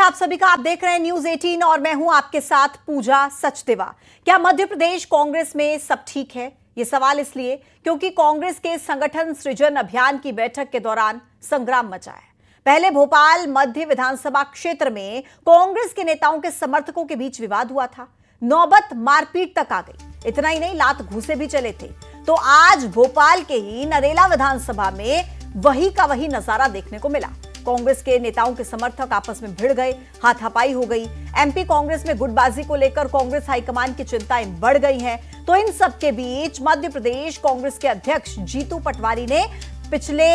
आप सभी का। आप देख रहे हैं न्यूज 18 और मैं हूं आपके साथ पूजा सचदेवा। क्या मध्य प्रदेश कांग्रेस में सब ठीक है? ये सवाल इसलिए क्योंकि कांग्रेस के संगठन सृजन अभियान की बैठक के दौरान संग्राम मचा है। पहले भोपाल मध्य विधानसभा क्षेत्र में कांग्रेस के नेताओं के समर्थकों के बीच विवाद हुआ था। नौबत मारपीट तक आ गई। इतना ही नहीं, लात घूंसे भी चले थे। तो आज भोपाल के ही नरेला विधानसभा में वही का वही नजारा देखने को मिला। कांग्रेस के नेताओं के समर्थक आपस में भिड़ गए, हाथापाई हो गई। एमपी कांग्रेस में गुटबाजी को लेकर कांग्रेस हाईकमान की चिंताएं बढ़ गई हैं। तो इन सब के बीच मध्य प्रदेश कांग्रेस के अध्यक्ष जीतू पटवारी ने पिछले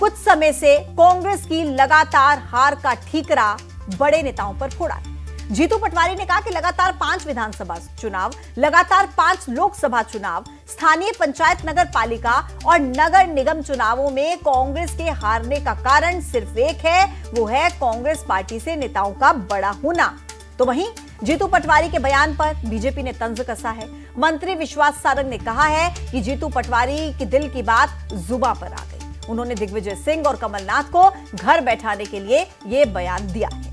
कुछ समय से कांग्रेस की लगातार हार का ठीकरा बड़े नेताओं पर फोड़ा। जीतू पटवारी ने कहा कि लगातार 5 विधानसभा चुनाव, लगातार 5 लोकसभा चुनाव, स्थानीय पंचायत, नगर पालिका और नगर निगम चुनावों में कांग्रेस के हारने का कारण सिर्फ एक है, वो है कांग्रेस पार्टी से नेताओं का बड़ा होना। तो वहीं जीतू पटवारी के बयान पर बीजेपी ने तंज कसा है। मंत्री विश्वास सारंग ने कहा है कि जीतू पटवारी की दिल की बात जुबां पर आ गई। उन्होंने दिग्विजय सिंह और कमलनाथ को घर बैठाने के लिए यह बयान दिया है।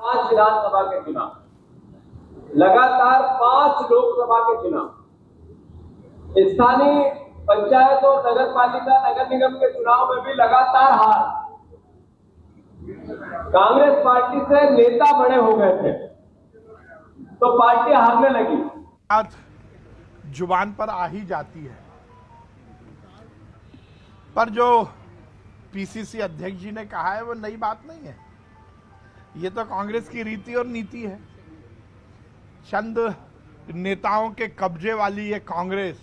5 विधानसभा के चुनाव, लगातार 5 लोकसभा के चुनाव, स्थानीय पंचायत और नगर पालिका, नगर निगम के चुनाव में भी लगातार हार। कांग्रेस पार्टी से नेता बड़े हो गए थे तो पार्टी हारने लगी। बात जुबान पर आ ही जाती है, पर जो पीसीसी अध्यक्ष जी ने कहा है वो नई बात नहीं है। ये तो कांग्रेस की रीति और नीति है। चंद नेताओं के कब्जे वाली ये कांग्रेस,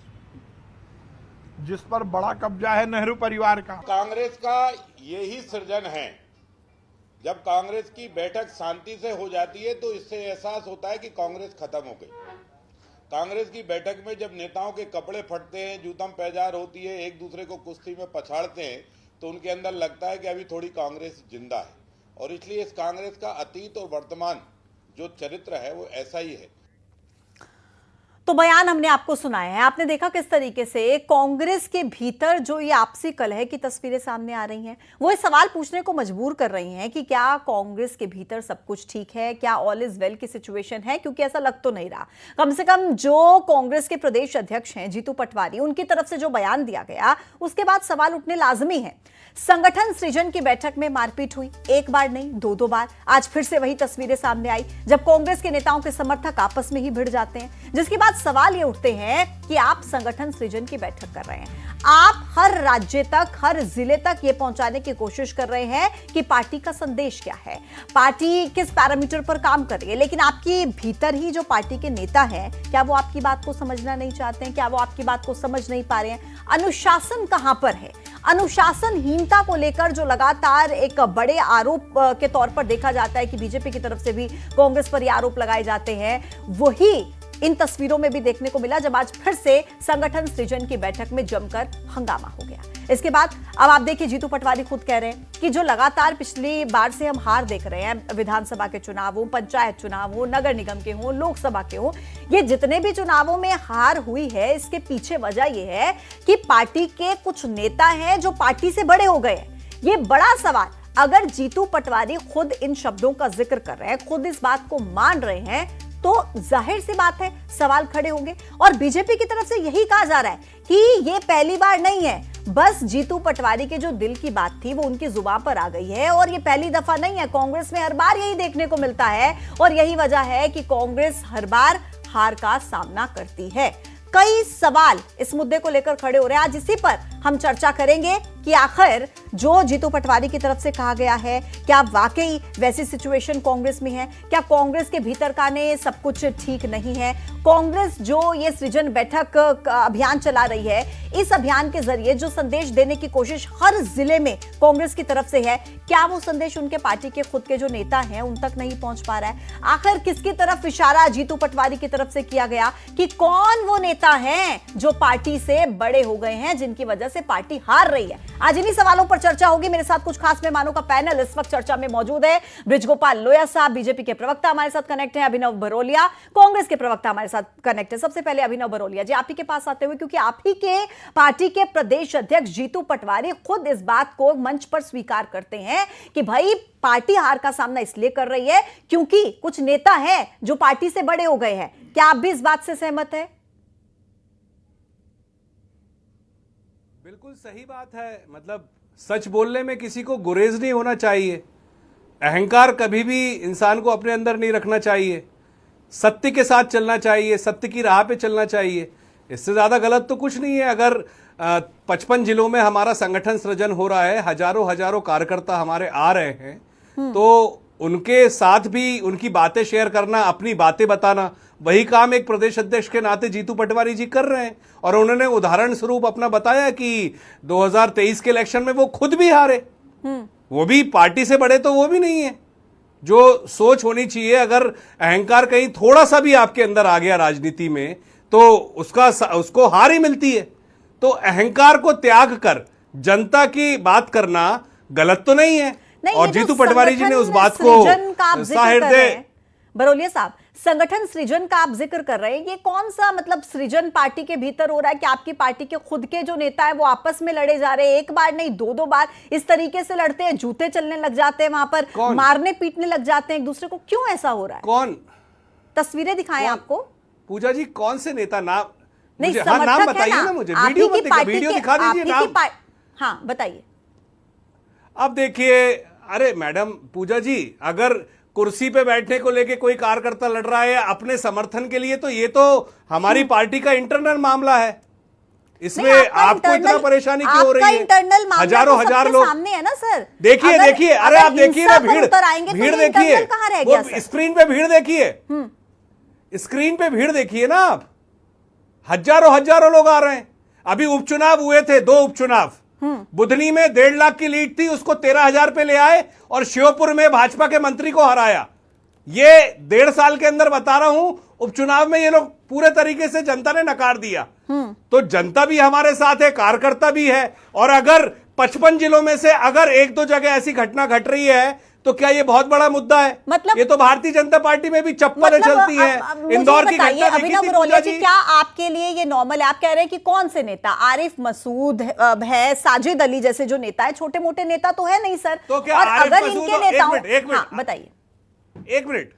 जिस पर बड़ा कब्जा है नेहरू परिवार का। कांग्रेस का यही सृजन है। जब कांग्रेस की बैठक शांति से हो जाती है तो इससे एहसास होता है कि कांग्रेस खत्म हो गई। कांग्रेस की बैठक में जब नेताओं के कपड़े फटते हैं, जूतम पैजार होती है, एक दूसरे को कुश्ती में पछाड़ते हैं, तो उनके अंदर लगता है कि अभी थोड़ी कांग्रेस जिंदा है। और इसलिए इस कांग्रेस का अतीत और वर्तमान जो चरित्र है वो ऐसा ही है। तो बयान हमने आपको सुनाया है। आपने देखा किस तरीके से कांग्रेस के भीतर जो ये आपसी कलह की तस्वीरें सामने आ रही हैं, वो इस सवाल पूछने को मजबूर कर रही हैं कि क्या कांग्रेस के भीतर सब कुछ ठीक है, क्या ऑल इज वेल की सिचुएशन है, क्योंकि ऐसा लग तो नहीं रहा। कम से कम जो कांग्रेस के प्रदेश अध्यक्ष हैं जीतू पटवारी, उनकी तरफ से जो बयान दिया गया उसके बाद सवाल उठने लाजमी है। संगठन सृजन की बैठक में मारपीट हुई, एक बार नहीं 2 बार। आज फिर से वही तस्वीरें सामने आई जब कांग्रेस के नेताओं के समर्थक आपस में ही भिड़ जाते हैं, जिसके बाद सवाल ये उठते हैं कि आप संगठन सृजन की बैठक कर रहे हैं, आप हर राज्य तक, हर जिले तक ये पहुंचाने की कोशिश कर रहे हैं कि पार्टी का संदेश क्या है, पार्टी किस पैरामीटर पर काम कर रही है, लेकिन आपके भीतर ही जो पार्टी के नेता हैं, क्या वो आपकी बात को समझना नहीं चाहते हैं? क्या वो आपकी बात को समझ नहीं पा रहे हैं? अनुशासन कहां पर है? अनुशासनहीनता को लेकर जो लगातार एक बड़े आरोप के तौर पर देखा जाता है कि बीजेपी की तरफ से भी कांग्रेस पर ये आरोप लगाए जाते हैं, वही इन तस्वीरों में भी देखने को मिला जब आज फिर से संगठन सृजन की बैठक में जमकर हंगामा हो गया। इसके बाद अब आप देखिए जीतू पटवारी खुद कह रहे हैं कि जो लगातार पिछली बार से हम हार देख रहे हैं, विधानसभा के चुनाव हो, पंचायत चुनाव हो, नगर निगम के हो, लोकसभा के हो, ये जितने भी चुनावों में हार हुई है, इसके पीछे वजह यह है कि पार्टी के कुछ नेता हैं जो पार्टी से बड़े हो गए हैं। ये बड़ा सवाल, अगर जीतू पटवारी खुद इन शब्दों का जिक्र कर रहे हैं, खुद इस बात को मान रहे हैं, तो जाहिर सी बात है सवाल खड़े होंगे। और बीजेपी की तरफ से यही कहा जा रहा है कि ये पहली बार नहीं है, बस जीतू पटवारी के जो दिल की बात थी वो उनकी जुबान पर आ गई है और ये पहली दफा नहीं है। कांग्रेस में हर बार यही देखने को मिलता है और यही वजह है कि कांग्रेस हर बार हार का सामना करती है। कई सवाल इस मुद्दे को लेकर खड़े हो रहे हैं। आज इसी पर हम चर्चा करेंगे कि आखिर जो जीतू पटवारी की तरफ से कहा गया है, क्या वाकई वैसी सिचुएशन कांग्रेस में है? क्या कांग्रेस के भीतर का ने सब कुछ ठीक नहीं है? कांग्रेस जो ये सृजन बैठक अभियान चला रही है, इस अभियान के जरिए जो संदेश देने की कोशिश हर जिले में कांग्रेस की तरफ से है, क्या वो संदेश उनके पार्टी के खुद के जो नेता हैं उन तक नहीं पहुंच पा रहा है? आखिर किसकी तरफ इशारा जीतू पटवारी की तरफ से किया गया कि कौन वो नेता हैं जो पार्टी से बड़े हो गए हैं, जिनकी वजह से पार्टी हार रही है? आज इन्हीं सवालों पर चर्चा होगी। मेरे साथ कुछ खास मेहमानों का पैनल इस वक्त चर्चा में मौजूद है। बृजगोपाल लोया साहब बीजेपी के प्रवक्ता हमारे साथ कनेक्ट हैं, अभिनव बरोलिया कांग्रेस के प्रवक्ता हमारे साथ कनेक्ट है। सबसे पहले अभिनव बरोलिया जी, आप ही के पास आते हुए, क्योंकि आप ही के पार्टी के प्रदेश अध्यक्ष जीतू पटवारी खुद इस बात को मंच पर स्वीकार करते हैं कि भाई पार्टी हार का सामना इसलिए कर रही है क्योंकि कुछ नेता हैं जो पार्टी से बड़े हो गए हैं। क्या आप भी इस बात से सहमत है? बिल्कुल सही बात है। मतलब सच बोलने में किसी को गुरेज नहीं होना चाहिए। अहंकार कभी भी इंसान को अपने अंदर नहीं रखना चाहिए। सत्य के साथ चलना चाहिए, सत्य की राह पे चलना चाहिए। इससे ज्यादा गलत तो कुछ नहीं है। अगर 55 जिलों में हमारा संगठन सृजन हो रहा है, हजारों कार्यकर्ता हमारे आ रहे हैं, तो उनके साथ भी उनकी बातें शेयर करना, अपनी बातें बताना, वही काम एक प्रदेश अध्यक्ष के नाते जीतू पटवारी जी कर रहे हैं। और उन्होंने उदाहरण स्वरूप अपना बताया कि 2023 के इलेक्शन में वो खुद भी हारे। वो भी पार्टी से बड़े तो वो भी नहीं है। जो सोच होनी चाहिए, अगर अहंकार कहीं थोड़ा सा भी आपके अंदर आ गया राजनीति में, तो उसको हार ही मिलती है। तो अहंकार को त्याग कर जनता की बात करना गलत तो नहीं है। और जीतू पटवारी जी ने उस बात को सहृदय। बरोलिया साहब, संगठन सृजन का आप जिक्र कर रहे हैं, ये कौन सा मतलब सृजन पार्टी के भीतर हो रहा है कि आपकी पार्टी के खुद के जो नेता है वो आपस में लड़े जा रहे हैं? एक बार नहीं, दो बार इस तरीके से लड़ते हैं, जूते चलने लग जाते हैं, वहां पर मारने पीटने लग जाते हैं एक दूसरे को। क्यों ऐसा हो रहा है? कौन तस्वीरें दिखाएं आपको? पूजा जी कौन से नेता? नाम नहीं, नाम बताइए ना मुझे। वीडियो दिखा दीजिए नाम। हाँ बताइए। अब देखिए, अरे मैडम पूजा जी, अगर कुर्सी पे बैठने को लेके कोई कार्यकर्ता लड़ रहा है अपने समर्थन के लिए, तो ये तो हमारी पार्टी का इंटरनल मामला है। इसमें आपको इतना परेशानी क्यों हो रही है? इंटरनल मामला हजारों हजार लोग सामने है ना सर। देखिए अरे आप देखिए ना, भीड़ देखिए, स्क्रीन पे भीड़ देखिए, स्क्रीन पे भीड़ देखिए ना आप। हजारों लोग आ रहे हैं। अभी उपचुनाव हुए थे, 2 उपचुनाव। बुधनी में 1.5 लाख की लीड थी, उसको 13,000 पे ले आए और श्योपुर में भाजपा के मंत्री को हराया। ये 1.5 साल के अंदर बता रहा हूं, उपचुनाव में ये लोग पूरे तरीके से जनता ने नकार दिया। तो जनता भी हमारे साथ है, कार्यकर्ता भी है। और अगर 55 जिलों में से अगर 1-2 जगह ऐसी घटना घट रही है, तो क्या ये बहुत बड़ा मुद्दा है? मतलब ये तो भारतीय जनता पार्टी में भी चप्पल चलती है। इंदौर की घटना देखी थी पूजा जी। क्या आपके लिए ये नॉर्मल है? आप कह रहे हैं कि कौन से नेता, आरिफ मसूद है, साजिद अली जैसे जो नेता है, छोटे मोटे नेता तो है नहीं सर। तो क्या और अगर इनके नेताओं, बताइए, 1 मिनट,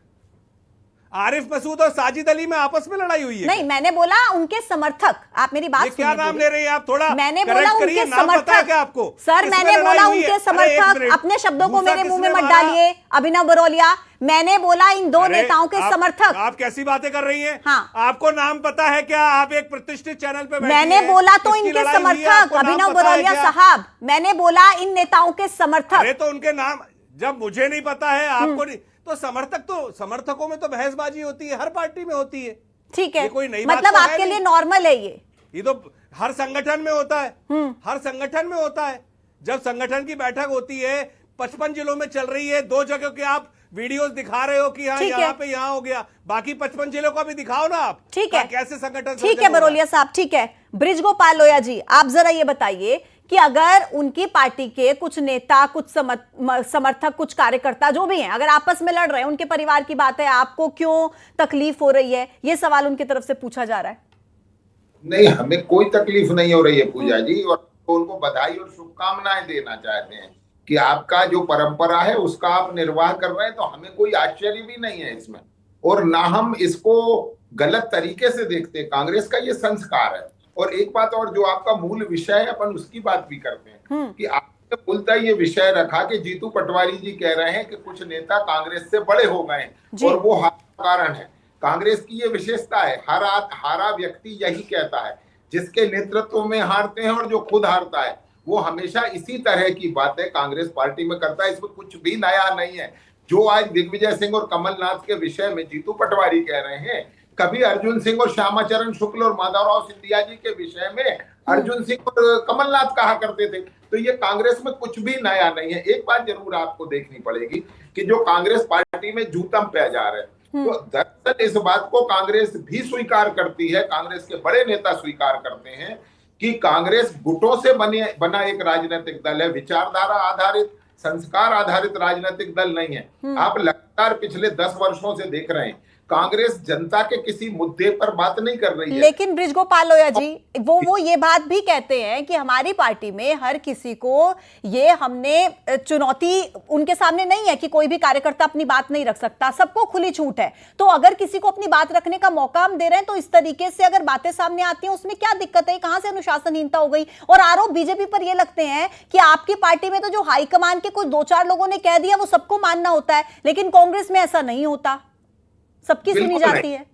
आरिफ मसूद और साजिद अली में आपस में लड़ाई हुई है? नहीं, मैंने बोला उनके समर्थक। आप मेरी बात क्या नाम ले रही हैं आप? थोड़ा मैंने बोला उनके समर्थक। क्या आपको सर मैंने बोला उनके समर्थक। अपने शब्दों को मेरे मुंह में मत डालिए अभिनव बरोलिया। मैंने बोला इन 2 नेताओं के समर्थक। आप कैसी बातें कर रही हैं? हाँ। आपको नाम पता है क्या? आप एक प्रतिष्ठित चैनल पे बैठी मैंने हैं। बोला तो इनके समर्थक अभिनव बरोलिया साहब, मैंने बोला इन नेताओं के समर्थक। अरे तो उनके नाम जब मुझे नहीं पता है, आपको नहीं, तो समर्थकों में तो बहसबाजी होती है, हर पार्टी में होती है। ठीक है, कोई नई बात मतलब तो है आपके नहीं। लिए नॉर्मल है ये तो हर संगठन में होता है। हर संगठन में होता है। जब संगठन की बैठक होती है, 55 जिलों में चल रही है, 2 जगह के आप वीडियोस दिखा रहे हो कि हाँ यहाँ पे यहाँ हो गया, बाकी 55 जिलों का भी दिखाओ ना आप। ठीक है, कैसे संगठन? ठीक है बरोलिया साहब, ठीक है। बृजगोपाल लोया जी, आप जरा ये बताइए कि अगर उनकी पार्टी के कुछ नेता, कुछ समर्थक, कुछ कार्यकर्ता जो भी हैं, अगर आपस में लड़ रहे हैं, उनके परिवार की बात है, आपको क्यों तकलीफ हो रही है? ये सवाल उनकी तरफ से पूछा जा रहा है। नहीं, हमें कोई तकलीफ नहीं हो रही है पूजा जी, और उनको बधाई और शुभकामनाएं देना चाहते हैं कि आपका जो परंपरा है उसका आप निर्वाह कर रहे हैं, तो हमें कोई आश्चर्य भी नहीं है इसमें, और ना हम इसको गलत तरीके से देखते। कांग्रेस का ये संस्कार है। और एक बात और, जो आपका मूल विषय है, अपन उसकी बात भी करते हैं कि आपने मूलतः ये विषय रखा कि जीतू पटवारी जी कह रहे हैं कि कुछ नेता कांग्रेस से बड़े हो गए और वो कारण है। कांग्रेस की ये विशेषता है, हारा व्यक्ति यही कहता है, जिसके नेतृत्व में हारते हैं और जो खुद हारता है वो हमेशा इसी तरह की बातें कांग्रेस पार्टी में करता है। इसमें कुछ भी नया नहीं है। जो आज दिग्विजय सिंह और कमलनाथ के विषय में जीतू पटवारी कह रहे हैं, कभी अर्जुन सिंह और श्यामाचरण शुक्ल और माधवराव सिंधिया जी के विषय में अर्जुन सिंह और कमलनाथ कहा करते थे। तो ये कांग्रेस में कुछ भी नया नहीं है। एक बात जरूर आपको देखनी पड़ेगी कि जो कांग्रेस पार्टी में जूतम पे जा रहे हैं, तो दरअसल इस बात को कांग्रेस भी स्वीकार करती है, कांग्रेस के बड़े नेता स्वीकार करते हैं कि कांग्रेस गुटों से बना एक राजनीतिक दल है, विचारधारा आधारित, संस्कार आधारित राजनीतिक दल नहीं है। आप लगातार पिछले 10 वर्षों से देख रहे हैं कांग्रेस जनता के किसी मुद्दे पर बात नहीं कर रही है। लेकिन बृजगोपाल लोया जी वो ये बात भी कहते हैं कि हमारी पार्टी में हर किसी को ये हमने चुनौती उनके सामने नहीं है कि कोई भी कार्यकर्ता अपनी बात नहीं रख सकता, सबको खुली छूट है। तो अगर किसी को अपनी बात रखने का मौका हम दे रहे हैं तो इस तरीके से अगर बातें सामने आती हैं उसमें क्या दिक्कत है? कहां से अनुशासनहीनता हो गई? और आरोप बीजेपी पर ये लगते हैं कि आपकी पार्टी में तो जो हाईकमान के कुछ 2-4 लोगों ने कह दिया वो सबको मानना होता है, लेकिन कांग्रेस में ऐसा नहीं होता, सबकी सुनी जाती है।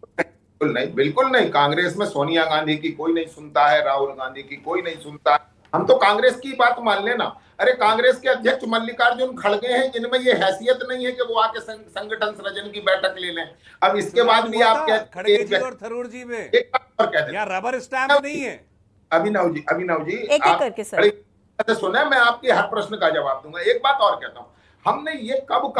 बिल्कुल नहीं। कांग्रेस में सोनिया गांधी की कोई नहीं सुनता है, राहुल गांधी की कोई नहीं सुनता है। हम तो कांग्रेस की बात मान लेना। अरे कांग्रेस के अध्यक्ष मल्लिकार्जुन खड़गे हैं जिनमें ये हैसियत नहीं है कि वो आके संगठन सृजन की बैठक ले लें। अब इसके बाद भी आप खड़गे जी और थरूर जी में एक बात और कहते हैं, रबर स्टैम्प नहीं है। अभिनव जी एक करके सर सुना, मैं आपके हर प्रश्न का जवाब दूंगा। एक बात और कहता हूं, हमने ये कब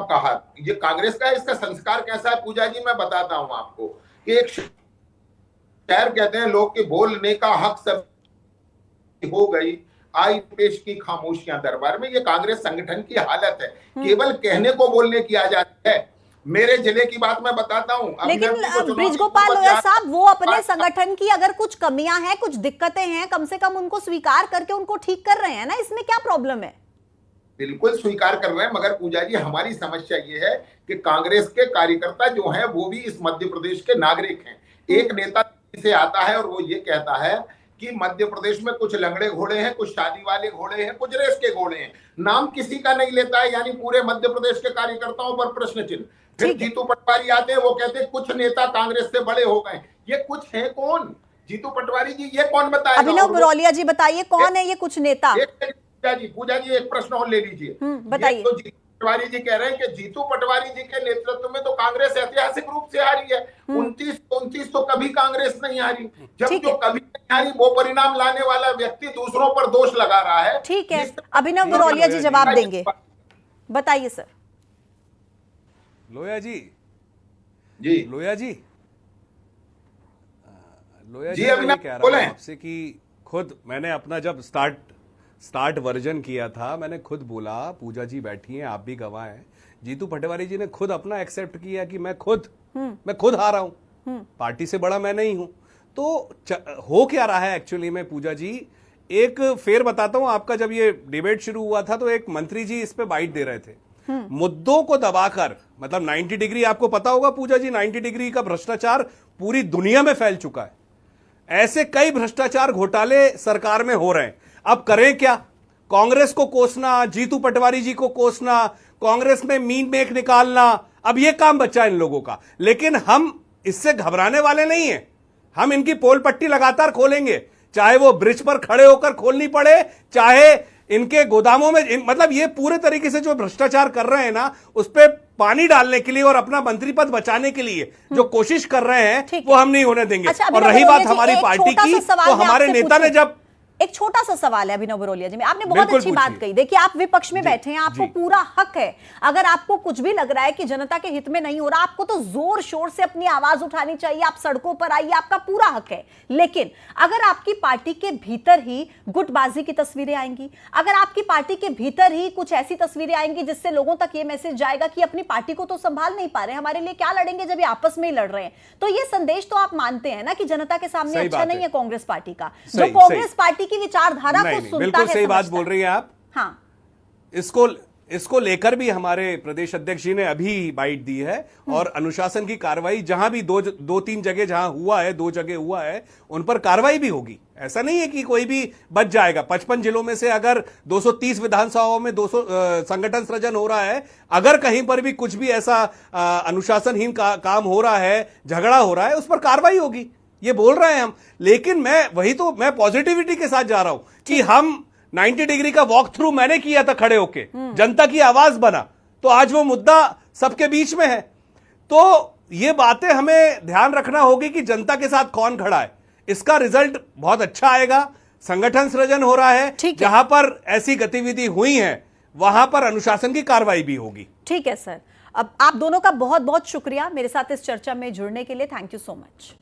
कहा, ये कांग्रेस का इसका संस्कार कैसा है पूजा जी, मैं बताता हूं आपको कि एक शायर कहते हैं, लोग के बोलने का हक सब हो गई, आई पेश की खामोशियां दरबार में। ये कांग्रेस संगठन की हालत है, केवल कहने को बोलने की आजादी है। मेरे जिले की बात मैं बताता हूं। लेकिन बृजगोपाल लोया साहब, वो अपने संगठन की अगर कुछ कमियां हैं, कुछ दिक्कतें हैं, कम से कम उनको स्वीकार करके उनको ठीक कर रहे हैं ना, इसमें क्या प्रॉब्लम है? बिल्कुल स्वीकार कर रहे हैं, मगर पूजा जी हमारी समस्या ये है कि कांग्रेस के कार्यकर्ता जो हैं वो भी इस मध्य प्रदेश के नागरिक हैं। एक नेता से आता है और वो ये कहता है कि मध्य प्रदेश में कुछ लंगड़े घोड़े हैं, कुछ शादी वाले घोड़े हैं, कुछ रेस के घोड़े हैं, नाम किसी का नहीं लेता है, यानी पूरे मध्य प्रदेश के कार्यकर्ताओं पर प्रश्न चिन्ह। फिर जीतू पटवारी आते हैं, वो कहते हैं कुछ नेता कांग्रेस से बड़े हो गए। ये कुछ है कौन? जीतू पटवारी जी, ये कौन बताएगा? अभिनव बरौलिया जी बताइए, कौन है ये कुछ नेता? पूजा जी एक प्रश्न और ले लीजिए। बताइए। तो जीतू पटवारी जी कह रहे हैं कि जीतू पटवारी जी के नेतृत्व में तो कांग्रेस ऐतिहासिक रूप से हारी है। 29 तो कभी कांग्रेस नहीं हारी। जब जो कभी नहीं हारी वो परिणाम लाने वाला व्यक्ति दूसरों पर दोष लगा रहा है। ठीक है, अभिनव बरौलिया जी जवाब देंगे, बताइए सर। लोया जी अभिनव कह रहा हूं आपसे कि खुद मैंने अपना जब स्टार्ट वर्जन किया था, मैंने खुद बोला, पूजा जी बैठी हैं, आप भी गवाह हैं, जीतू पटवारी जी ने खुद अपना एक्सेप्ट किया कि मैं खुद हारा हूं, पार्टी से बड़ा मैं नहीं हूं। तो हो क्या रहा है एक्चुअली में पूजा जी, एक फेर बताता हूं। आपका जब ये डिबेट शुरू हुआ था तो एक मंत्री जी इस पे बाइट दे रहे थे, मुद्दों को दबाकर, मतलब 90 डिग्री, आपको पता होगा पूजा जी 90 डिग्री का भ्रष्टाचार पूरी दुनिया में फैल चुका है। ऐसे कई भ्रष्टाचार घोटाले सरकार में हो रहे हैं। अब करें क्या? कांग्रेस को कोसना, जीतू पटवारी जी को कोसना, कांग्रेस में मीन मेख निकालना, अब यह काम बचा इन लोगों का। लेकिन हम इससे घबराने वाले नहीं हैं। हम इनकी पोल पट्टी लगातार खोलेंगे, चाहे वो ब्रिज पर खड़े होकर खोलनी पड़े, चाहे इनके गोदामों में, मतलब ये पूरे तरीके से जो भ्रष्टाचार कर रहे हैं ना, उस पर पानी डालने के लिए और अपना मंत्री पद बचाने के लिए जो कोशिश कर रहे हैं वो हम नहीं होने देंगे। और रही बात हमारी पार्टी की, तो हमारे नेता ने जब एक छोटा सा सवाल है अभिनव बरौलिया जी में, आपने बहुत अच्छी बात कही। देखिए, आप विपक्ष में बैठे हैं, आपको पूरा हक है, अगर आपको कुछ भी लग रहा है कि जनता के हित में नहीं हो रहा, आपको तो जोर शोर से अपनी आवाज उठानी चाहिए, आप सड़कों पर आइए, आपका पूरा हक है। लेकिन अगर आपकी पार्टी के भीतर ही गुटबाजी की तस्वीरें आएंगी, अगर आपकी पार्टी के भीतर ही कुछ ऐसी तस्वीरें आएंगी जिससे लोगों तक ये मैसेज जाएगा कि अपनी पार्टी को तो संभाल नहीं पा रहे, हमारे लिए क्या लड़ेंगे जब ये आपस में ही लड़ रहे हैं, तो ये संदेश तो आप मानते हैं ना कि जनता के सामने अच्छा नहीं है कांग्रेस पार्टी का, जो कांग्रेस पार्टी की विचारधारा को सुनता है। बिल्कुल सही बात बोल रही हैं आप। हाँ, इसको लेकर भी हमारे प्रदेश अध्यक्ष जी ने अभी बाइट दी है, और अनुशासन की कार्रवाई जहां भी दो तीन जगह जहां हुआ है, 2 जगह हुआ है, उन पर कार्रवाई भी होगी। ऐसा नहीं है कि कोई भी बच जाएगा। 55 जिलों में से अगर 230 विधानसभाओं में 200 संगठन सृजन हो रहा है, अगर कहीं पर भी कुछ भी ऐसा अनुशासनहीन काम हो रहा है, झगड़ा हो रहा है, उस पर कार्रवाई होगी, ये बोल रहे हैं हम। लेकिन मैं पॉजिटिविटी के साथ जा रहा हूं कि हम 90 डिग्री का वॉक थ्रू मैंने किया था, खड़े होके जनता की आवाज बना, तो आज वो मुद्दा सबके बीच में है। तो ये बातें हमें ध्यान रखना होगी कि जनता के साथ कौन खड़ा है, इसका रिजल्ट बहुत अच्छा आएगा। संगठन सृजन हो रहा है, जहां पर ऐसी गतिविधि हुई है वहां पर अनुशासन की कार्रवाई भी होगी। ठीक है सर, अब आप दोनों का बहुत बहुत शुक्रिया मेरे साथ इस चर्चा में जुड़ने के लिए। Thank you so much.